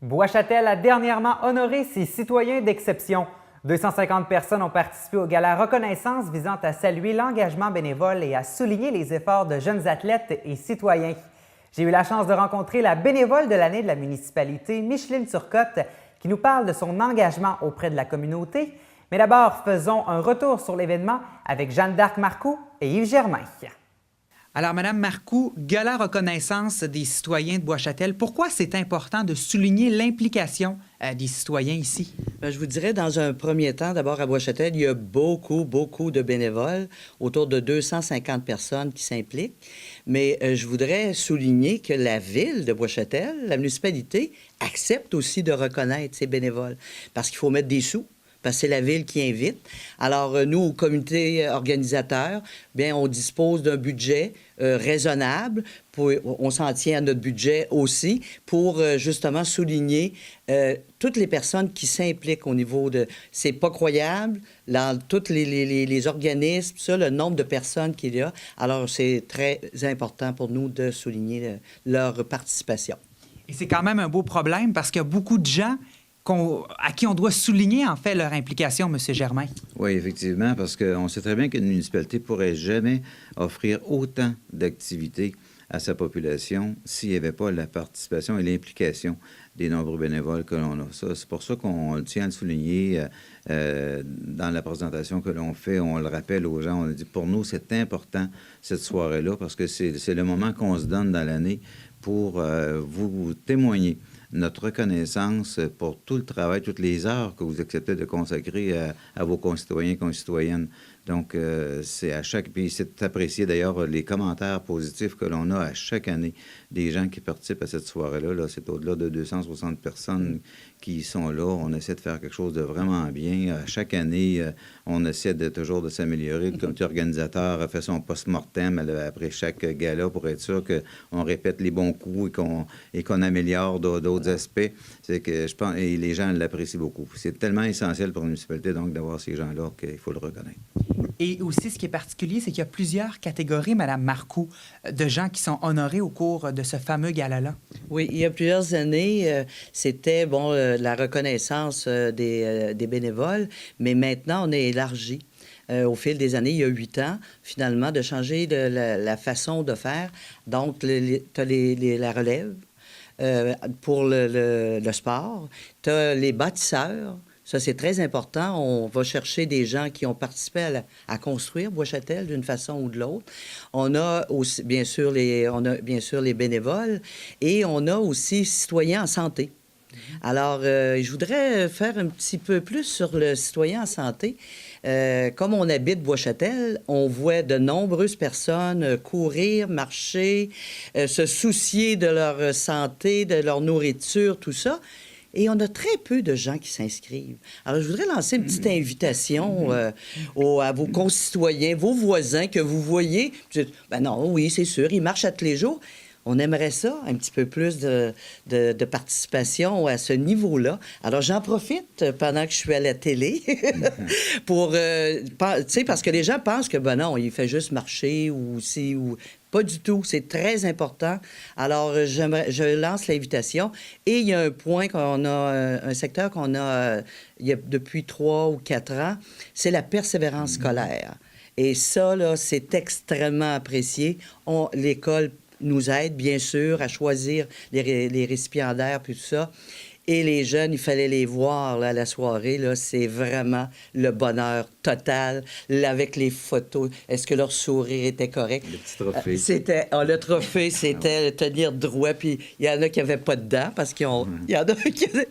Bois-Châtel a dernièrement honoré ses citoyens d'exception. 250 personnes ont participé au gala reconnaissance visant à saluer l'engagement bénévole et à souligner les efforts de jeunes athlètes et citoyens. J'ai eu la chance de rencontrer la bénévole de l'année de la municipalité, Micheline Turcotte, qui nous parle de son engagement auprès de la communauté. Mais d'abord, faisons un retour sur l'événement avec Jeanne d'Arc Marcoux et Yves Germain. Alors, Madame Marcoux, gala reconnaissance des citoyens de Bois-Châtel, pourquoi c'est important de souligner l'implication des citoyens ici? Bien, je vous dirais, dans un premier temps, d'abord à Bois-Châtel, il y a beaucoup de bénévoles, autour de 250 personnes qui s'impliquent. Mais je voudrais souligner que la ville de Bois-Châtel, la municipalité, accepte aussi de reconnaître ces bénévoles parce qu'il faut mettre des sous. Parce que c'est la ville qui invite. Alors, nous, au comité organisateur, bien, on dispose d'un budget raisonnable. On s'en tient à notre budget aussi pour justement souligner toutes les personnes qui s'impliquent au niveau de... C'est pas croyable, dans tous les organismes, ça, le nombre de personnes qu'il y a. Alors, c'est très important pour nous de souligner leur participation. Et c'est quand même un beau problème parce qu'il y a beaucoup de gens à qui on doit souligner, en fait, leur implication, M. Germain. Oui, effectivement, parce qu'on sait très bien qu'une municipalité ne pourrait jamais offrir autant d'activités à sa population s'il n'y avait pas la participation et l'implication des nombreux bénévoles que l'on a. C'est pour ça qu'on tient à le souligner dans la présentation que l'on fait. On le rappelle aux gens, on dit pour nous, c'est important, cette soirée-là, parce que c'est le moment qu'on se donne dans l'année pour vous témoigner notre reconnaissance pour tout le travail, toutes les heures que vous acceptez de consacrer à vos concitoyens et concitoyennes. Donc, c'est à chaque... Puis c'est apprécié d'ailleurs les commentaires positifs que l'on a à chaque année des gens qui participent à cette soirée-là. Là, c'est au-delà de 260 personnes qui sont là. On essaie de faire quelque chose de vraiment bien. À chaque année, on essaie toujours de s'améliorer. Le comité organisateur a fait son post-mortem après chaque gala pour être sûr qu'on répète les bons coups et qu'on améliore d'autres aspects. C'est que je pense, et les gens l'apprécient beaucoup. C'est tellement essentiel pour une municipalité, donc, d'avoir ces gens-là qu'il faut le reconnaître. Et aussi, ce qui est particulier, c'est qu'il y a plusieurs catégories, Mme Marcoux, de gens qui sont honorés au cours de ce fameux gala-là. Oui, il y a plusieurs années, c'était, la reconnaissance des bénévoles, mais maintenant, on est élargi. Au fil des années, il y a 8 ans, finalement, de changer la façon de faire. Donc, tu as la relève pour le sport, tu as les bâtisseurs. Ça, c'est très important. On va chercher des gens qui ont participé à construire Bois-Châtel d'une façon ou de l'autre. On a aussi, bien sûr, les bénévoles et on a aussi citoyens en santé. Alors, je voudrais faire un petit peu plus sur le citoyen en santé. Comme on habite Bois-Châtel, on voit de nombreuses personnes courir, marcher, se soucier de leur santé, de leur nourriture, tout ça. Et on a très peu de gens qui s'inscrivent. Alors, je voudrais lancer une petite invitation à vos concitoyens, vos voisins que vous voyez. Ben non, oui, c'est sûr, ils marchent à tous les jours. On aimerait ça, un petit peu plus de participation à ce niveau-là. Alors, j'en profite pendant que je suis à la télé pour... tu sais, parce que les gens pensent que, ben non, il fait juste marcher ou si... ou pas du tout. C'est très important. Alors, je lance l'invitation. Et il y a un point qu'on a, un secteur qu'on a il y a depuis 3 ou 4 ans, c'est la persévérance scolaire. Et ça, là, c'est extrêmement apprécié. L'école nous aide, bien sûr, à choisir les récipiendaires, puis tout ça. Et les jeunes, il fallait les voir là, à la soirée. Là, c'est vraiment le bonheur total, là, avec les photos. Est-ce que leur sourire était correct? Le petit trophée. Le trophée, c'était le tenir droit. Puis il y en a qui n'avaient pas de dents parce qu'il y en a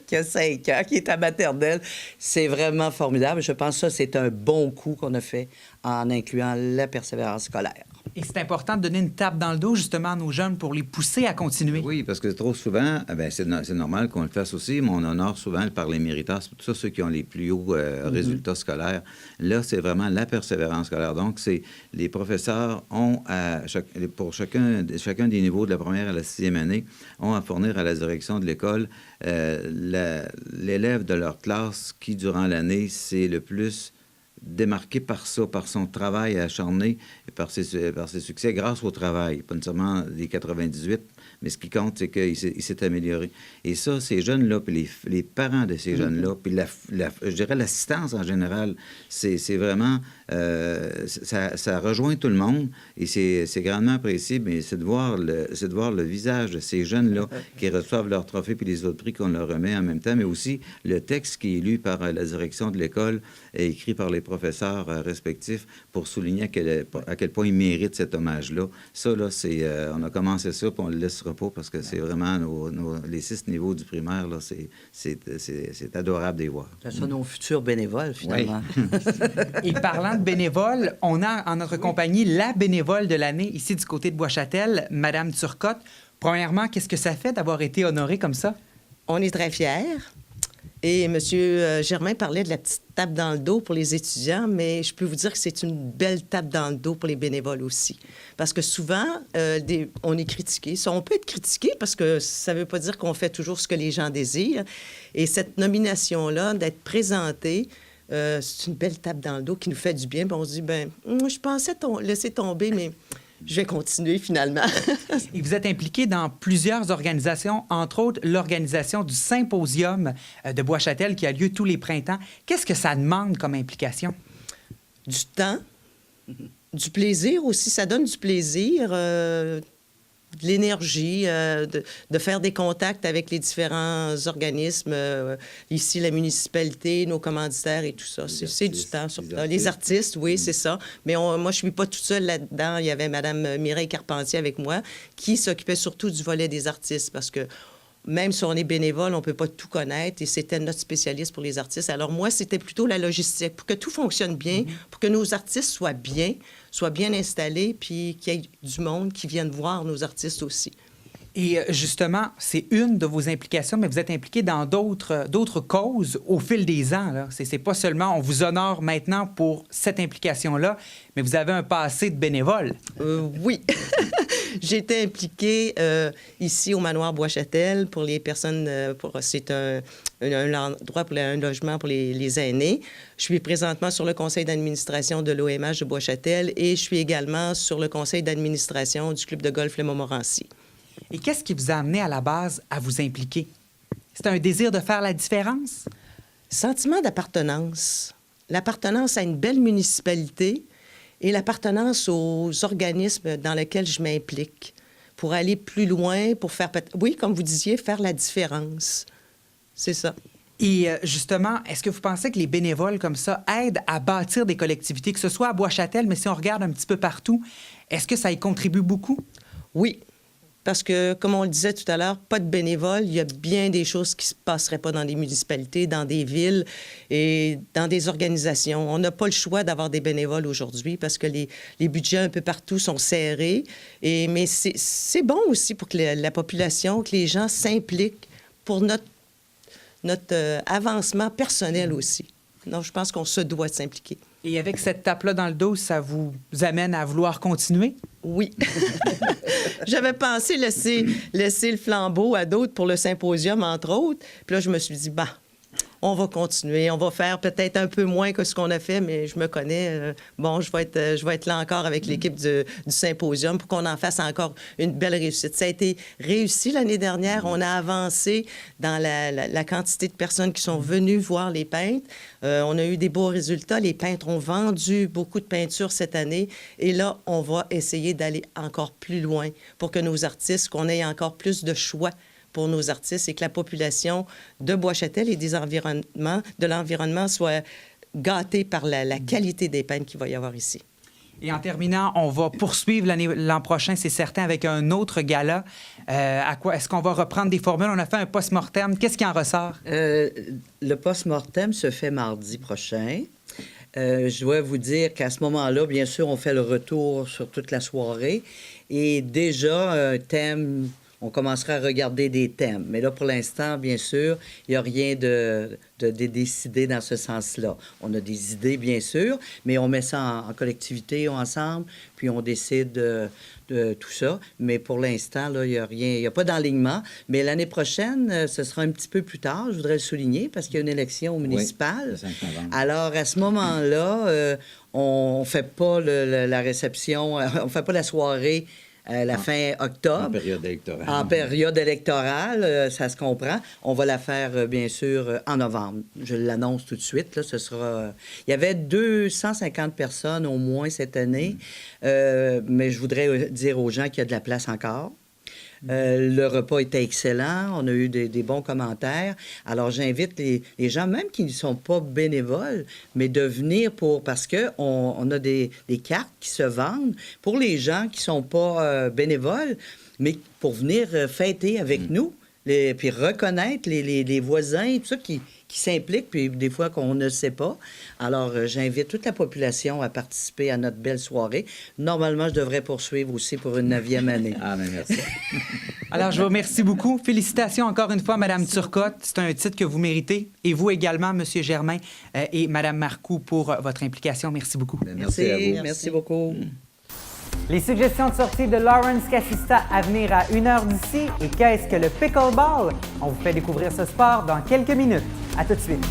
qui a 5 ans, qui est à maternelle. C'est vraiment formidable. Je pense que ça, c'est un bon coup qu'on a fait en incluant la persévérance scolaire. Et c'est important de donner une tape dans le dos, justement, à nos jeunes pour les pousser à continuer. Oui, parce que trop souvent, c'est normal qu'on le fasse aussi, mais on honore souvent par les méritants, c'est tout ça ceux qui ont les plus hauts résultats scolaires. Là, c'est vraiment la persévérance scolaire. Donc, les professeurs ont, pour chacun des niveaux de la première à la 6e année, ont à fournir à la direction de l'école l'élève de leur classe qui, durant l'année, c'est le plus démarqué par ça, par son travail acharné et par ses succès grâce au travail, pas nécessairement les 98, mais ce qui compte, c'est qu'il s'est amélioré. Et ça, ces jeunes-là, puis les parents de ces jeunes-là, puis je dirais l'assistance en général, c'est vraiment... ça rejoint tout le monde et c'est grandement apprécié, mais c'est de voir le visage de ces jeunes-là qui reçoivent leur trophée puis les autres prix qu'on leur remet en même temps, mais aussi le texte qui est lu par la direction de l'école et écrit par les professeurs respectifs pour souligner à quel point ils méritent cet hommage-là. Ça, là, on a commencé ça, puis on ne le laissera pas parce que c'est vraiment les 6 niveaux du primaire, là, c'est adorable de les voir. Ce sont nos futurs bénévoles, finalement. Oui. Et parlant de bénévoles, on a en notre compagnie la bénévole de l'année ici du côté de Bois-Châtel, Madame Turcotte. Premièrement, qu'est-ce que ça fait d'avoir été honorée comme ça? On est très fiers. Et M. Germain parlait de la petite tape dans le dos pour les étudiants, mais je peux vous dire que c'est une belle tape dans le dos pour les bénévoles aussi. Parce que souvent, on est critiqué. On peut être critiqué parce que ça ne veut pas dire qu'on fait toujours ce que les gens désirent. Et cette nomination-là, d'être présentée, c'est une belle tape dans le dos qui nous fait du bien. Puis on se dit, je pensais laisser tomber, mais je vais continuer finalement. Et vous êtes impliqué dans plusieurs organisations, entre autres l'organisation du Symposium de Bois-Châtel qui a lieu tous les printemps. Qu'est-ce que ça demande comme implication? Du temps, du plaisir aussi. Ça donne du plaisir, de l'énergie, de faire des contacts avec les différents organismes, ici la municipalité, nos commanditaires et tout ça. C'est du temps. Les artistes, oui, c'est ça. Mais moi, je ne suis pas toute seule là-dedans. Il y avait Mme Mireille Carpentier avec moi qui s'occupait surtout du volet des artistes parce que même si on est bénévole, on ne peut pas tout connaître et c'était notre spécialiste pour les artistes. Alors moi, c'était plutôt la logistique pour que tout fonctionne bien, pour que nos artistes soient bien installés puis qu'il y ait du monde qui vienne voir nos artistes aussi. Et justement, c'est une de vos implications, mais vous êtes impliqué dans d'autres causes au fil des ans. Là. C'est pas seulement on vous honore maintenant pour cette implication-là, mais vous avez un passé de bénévole. Oui. J'ai été impliquée ici au manoir Bois-Châtel pour les personnes... c'est un endroit pour un logement pour les aînés. Je suis présentement sur le conseil d'administration de l'OMH de Bois-Châtel et je suis également sur le conseil d'administration du club de golf Le Montmorency. Et qu'est-ce qui vous a amené à la base à vous impliquer? C'est un désir de faire la différence? Sentiment d'appartenance. L'appartenance à une belle municipalité et l'appartenance aux organismes dans lesquels je m'implique pour aller plus loin, pour faire, oui, comme vous disiez, faire la différence. C'est ça. Et justement, est-ce que vous pensez que les bénévoles comme ça aident à bâtir des collectivités, que ce soit à Bois-Châtel, mais si on regarde un petit peu partout, est-ce que ça y contribue beaucoup? Oui. Parce que, comme on le disait tout à l'heure, pas de bénévoles, il y a bien des choses qui ne se passeraient pas dans des municipalités, dans des villes et dans des organisations. On n'a pas le choix d'avoir des bénévoles aujourd'hui parce que les budgets un peu partout sont serrés. Mais c'est bon aussi pour que la population, que les gens s'impliquent pour notre avancement personnel aussi. Donc, je pense qu'on se doit de s'impliquer. Et avec cette tape-là dans le dos, ça vous amène à vouloir continuer? Oui. J'avais pensé laisser le flambeau à d'autres pour le symposium, entre autres. Puis là, je me suis dit, on va continuer. On va faire peut-être un peu moins que ce qu'on a fait, mais je me connais. Je vais être là encore avec l'équipe du symposium pour qu'on en fasse encore une belle réussite. Ça a été réussi l'année dernière. On a avancé dans la quantité de personnes qui sont venues voir les peintres. On a eu des beaux résultats. Les peintres ont vendu beaucoup de peintures cette année. Et là, on va essayer d'aller encore plus loin pour que nos artistes, qu'on ait encore plus de choix pour nos artistes et que la population de Bois-Châtel et de l'environnement soit gâtée par la qualité des peintres qu'il va y avoir ici. Et en terminant, on va poursuivre l'an prochain, c'est certain, avec un autre gala. À quoi est-ce qu'on va reprendre des formules? On a fait un post-mortem. Qu'est-ce qui en ressort? Le post-mortem se fait mardi prochain. Je dois vous dire qu'à ce moment-là, bien sûr, on fait le retour sur toute la soirée. Et déjà, un thème... On commencera à regarder des thèmes. Mais là, pour l'instant, bien sûr, il n'y a rien de décidé dans ce sens-là. On a des idées, bien sûr, mais on met ça en collectivité, ensemble, puis on décide de tout ça. Mais pour l'instant, là, il n'y a rien, il n'y a pas d'enlignement. Mais l'année prochaine, ce sera un petit peu plus tard, je voudrais le souligner, parce qu'il y a une élection municipale. Oui, le 5 novembre. Alors, à ce moment-là, on ne fait pas la réception, on ne fait pas la soirée la fin octobre. En période électorale. En période électorale, ça se comprend. On va la faire, bien sûr, en novembre. Je l'annonce tout de suite. Là, ce sera... Il y avait 250 personnes au moins cette année, mais je voudrais dire aux gens qu'il y a de la place encore. Le repas était excellent. On a eu des bons commentaires. Alors, j'invite les gens, même qui ne sont pas bénévoles, mais de venir parce qu'on a des cartes qui se vendent pour les gens qui ne sont pas bénévoles, mais pour venir fêter avec nous, puis reconnaître les voisins, tout ça qui s'impliquent, puis des fois qu'on ne sait pas. Alors, j'invite toute la population à participer à notre belle soirée. Normalement, je devrais poursuivre aussi pour une 9e année. Ah, mais merci. Alors, je vous remercie beaucoup. Félicitations encore une fois, Mme Turcotte. C'est un titre que vous méritez. Et vous également, M. Germain et Mme Marcoux, pour votre implication. Merci beaucoup. Merci à vous. Merci beaucoup. Les suggestions de sortie de Lawrence Casista à venir à 1 heure d'ici. Et qu'est-ce que le pickleball? On vous fait découvrir ce sport dans quelques minutes. À tout de suite.